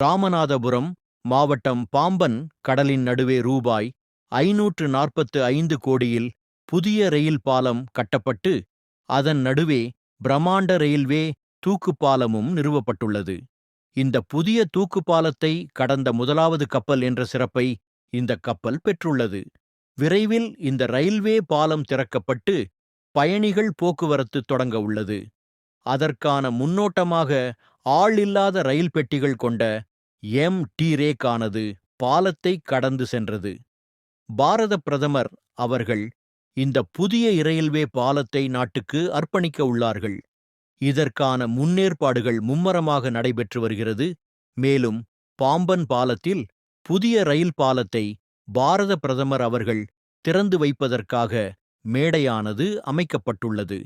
ராமநாதபுரம் மாவட்டம் பாம்பன் கடலின் நடுவே ரூபாய் 545 கோடியில் புதிய ரயில் பாலம் கட்டப்பட்டு அதன் நடுவே பிரம்மாண்ட ரயில்வே தூக்குப்பாலமும் நிறுவப்பட்டுள்ளது. இந்த புதிய தூக்குப்பாலத்தை கடந்த முதலாவது கப்பல் என்ற சிறப்பை இந்த கப்பல் பெற்றுள்ளது. விரைவில் இந்த ரயில்வே பாலம் திறக்கப்பட்டு பயணிகள் போக்குவரத்து தொடங்க உள்ளது. அதற்கான முன்னோட்டமாக ஆள் இல்லாத ரயில் பெட்டிகள் கொண்ட MT-ரேக்கானது பாலத்தை கடந்து சென்றது. பாரத பிரதமர் அவர்கள் இந்த புதிய ரயில்வே பாலத்தை நாட்டுக்கு அர்ப்பணிக்க உள்ளார்கள். இதற்கான முன்னேற்பாடுகள் மும்மரமாக நடைபெற்று வருகிறது. மேலும் பாம்பன் பாலத்தில் புதிய ரயில் பாலத்தை பாரத பிரதமர் அவர்கள் திறந்து வைப்பதற்காக மேடையானது அமைக்கப்பட்டுள்ளது.